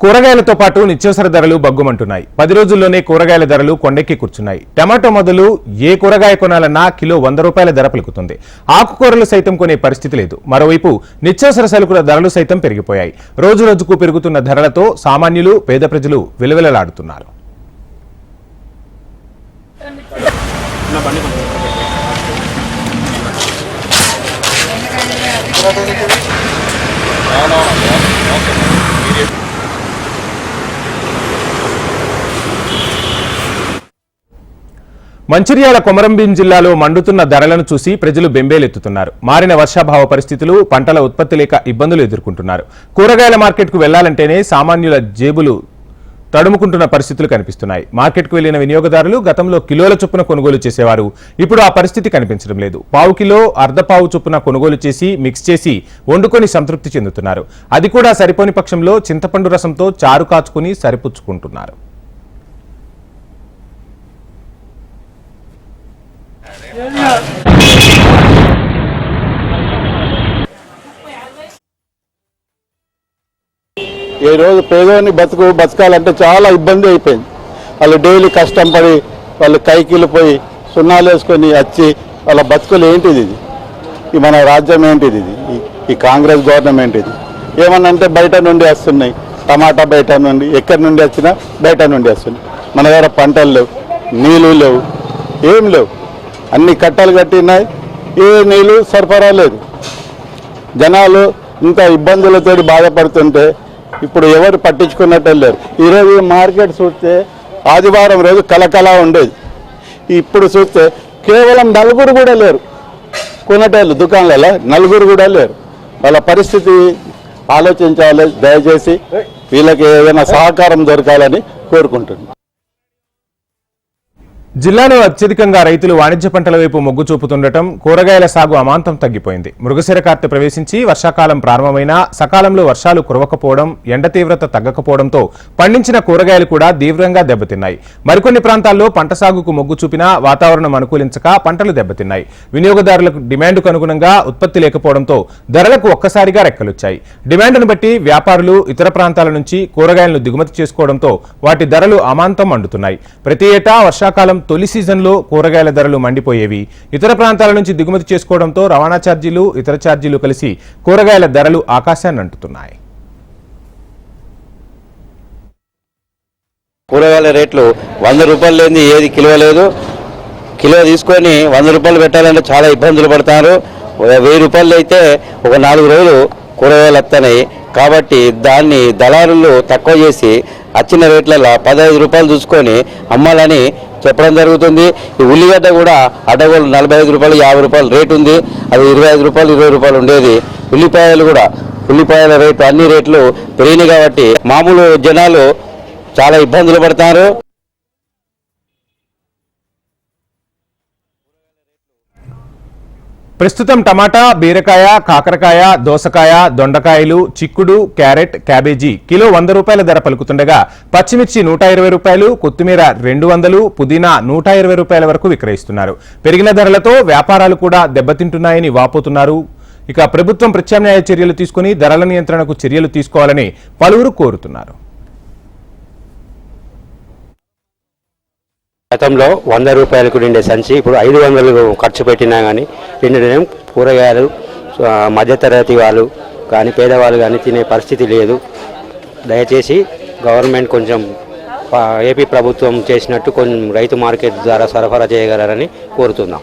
కూరగాయలతో పాటు నిత్యావసర ధరలు బగ్గుమంటున్నాయి. 10 రోజుల్లోనే కూరగాయల ధరలు కొండెక్కి కూర్చున్నాయి. టమాటో మొదలు ఏ కూరగాయ కొనాలన్నా కిలో 100 రూపాయల ధర పలుకుతుంది. ఆకుకూరలు సైతం కొనే పరిస్థితి లేదు. మరోవైపు నిత్యావసర సరుకుల ధరలు సైతం పెరిగిపోయాయి. రోజు రోజుకు పెరుగుతున్న ధరలతో సామాన్యులు, పేద ప్రజలు విలవిలలాడుతున్నారు. మంచిర్యాల కొమరంభీం జిల్లాలో మండుతున్న ధరలను చూసి ప్రజలు బెంబేలెత్తుతున్నారు. మారిన వర్షాభావ పరిస్థితులు, పంటల ఉత్పత్తి లేక ఇబ్బందులు ఎదుర్కొంటున్నారు. కూరగాయల మార్కెట్కు వెళ్లాలంటేనే సామాన్యుల జేబులు తడుముకుంటున్న పరిస్థితులు కనిపిస్తున్నాయి. మార్కెట్కు వెళ్లిన వినియోగదారులు గతంలో కిలోల చొప్పున కొనుగోలు చేసేవారు. ఇప్పుడు ఆ పరిస్థితి కనిపించడం లేదు. పావు కిలో, అర్ధపావు చొప్పున కొనుగోలు చేసి మిక్స్ చేసి వండుకొని సంతృప్తి చెందుతున్నారు. అది కూడా సరిపోని పక్షంలో చింతపండు రసంతో చారు కాచుకుని సరిపుచ్చుకుంటున్నారు. ఈ రోజు పేదోని బతకాలంటే చాలా ఇబ్బంది అయిపోయింది. వాళ్ళు డైలీ కష్టం పడి వాళ్ళు కైకిలు పోయి సున్నాలు వేసుకొని వచ్చి వాళ్ళ బతుకులు ఏంటిది? ఇది మన రాజ్యం ఏంటిది? ఈ కాంగ్రెస్ గవర్నమెంట్ ఇది ఏమన్నంటే బయట నుండి వస్తున్నాయి. టమాటా బయట నుండి, ఎక్కడి నుండి వచ్చినా బయట నుండి వస్తున్నాయి. మన దగ్గర పంటలు లేవు, నీళ్ళు లేవు, ఏం లేవు. అన్ని కట్టలు కట్టినాయి, ఏ నీళ్ళు సరఫరా లేదు. జనాలు ఇంత ఇబ్బందులతో బాధపడుతుంటే ఇప్పుడు ఎవరు పట్టించుకున్నట్టు లేరు. ఈరోజు మార్కెట్ చూస్తే ఆదివారం రోజు కలకలా ఉండేది. ఇప్పుడు చూస్తే కేవలం నలుగురు కూడా లేరు. కొనేటోళ్ళు దుకాణాలలో నలుగురు కూడా లేరు. వాళ్ళ పరిస్థితి ఆలోచించాలి. దయచేసి వీళ్ళకి ఏదైనా సహకారం దొరకాలని కోరుకుంటున్నాను. జిల్లాలో అత్యధికంగా రైతులు వాణిజ్య పంటల వైపు మొగ్గు చూపుతుండటం, కూరగాయల సాగు అమాంతం తగ్గిపోయింది. మృగశిర కార్తె ప్రవేశించి వర్షాకాలం ప్రారంభమైనా సకాలంలో వర్షాలు కురవకపోవడం, ఎండ తీవ్రత తగ్గకపోవడంతో పండించిన కూరగాయలు కూడా తీవ్రంగా దెబ్బతిన్నాయి. మరికొన్ని ప్రాంతాల్లో పంట సాగుకు మొగ్గు చూపినా వాతావరణం అనుకూలించక పంటలు దెబ్బతిన్నాయి. వినియోగదారులకు డిమాండ్కు అనుగుణంగా ఉత్పత్తి లేకపోవడంతో ధరలకు ఒక్కసారిగా రెక్కలొచ్చాయి. డిమాండ్ను బట్టి వ్యాపారులు ఇతర ప్రాంతాల నుంచి కూరగాయలను దిగుమతి చేసుకోవడంతో వాటి ధరలు అమాంతం మండుతున్నాయి. ప్రతి ఏటా వర్షాకాలం తొలి సీజన్లో కూరగాయల ధరలు మండిపోయేవి. ఇతర ప్రాంతాల నుంచి దిగుమతి చేసుకోవడంతో రవాణా ఛార్జీలు, ఇతర ఛార్జీలు కలిసి కూరగాయల ధరలు ఆకాశాన్ని అంటుతున్నాయి. కూరగాయల రేట్లు 100 రూపాయలు లేని ఏది కిలో లేదు. కిలో తీసుకొని 100 రూపాయలు పెట్టాలంటే చాలా ఇబ్బందులు పడతారు. 1000 రూపాయలు అయితే ఒక 4 రోజులు కూరగాయలు వస్తున్నాయి. కాబట్టి దాన్ని దళారులు తక్కువ చేసి వచ్చిన రేట్లలో 15 రూపాయలు చూసుకొని అమ్మాలని చెప్పడం జరుగుతుంది. ఈ ఉల్లిగడ్డ కూడా అడ్డగోలు 45 రూపాయలు, 50 రూపాయలు రేటు ఉంది. అది 25 రూపాయలు, 20 రూపాయలు ఉండేది. ఉల్లిపాయలు కూడా, ఉల్లిపాయల రేటు అన్ని రేట్లు పెరిగినాయి. కాబట్టి మామూలు జనాలు చాలా ఇబ్బందులు పడతారు. ప్రస్తుతం టమాటా, బీరకాయ, కాకరకాయ, దోసకాయ, దొండకాయలు, చిక్కుడు, క్యారెట్, క్యాబేజీ కిలో 100 రూపాయల ధర పలుకుతుండగా పచ్చిమిర్చి 120 రూపాయలు, కొత్తిమీర 200, పుదీనా 120 రూపాయల వరకు విక్రయిస్తున్నారు. పెరిగిన ధరలతో వ్యాపారాలు కూడా దెబ్బతింటున్నాయని వాపోతున్నారు. ఇక ప్రభుత్వం ప్రత్యామ్నాయ చర్యలు తీసుకుని ధరల నియంత్రణకు చర్యలు తీసుకోవాలని పలువురు కోరుతున్నారు. గతంలో 100 రూపాయలకు నిండే సంచి ఇప్పుడు 500 ఖర్చు పెట్టినా కానీ నిండిన కూరగాయలు మధ్యతరగతి వాళ్ళు కానీ పేదవాళ్ళు కానీ తినే పరిస్థితి లేదు. దయచేసి గవర్నమెంట్ కొంచెం ఏపీ ప్రభుత్వం చేసినట్టు కొంచెం రైతు మార్కెట్ ద్వారా సరఫరా చేయగలరని కోరుతున్నాం.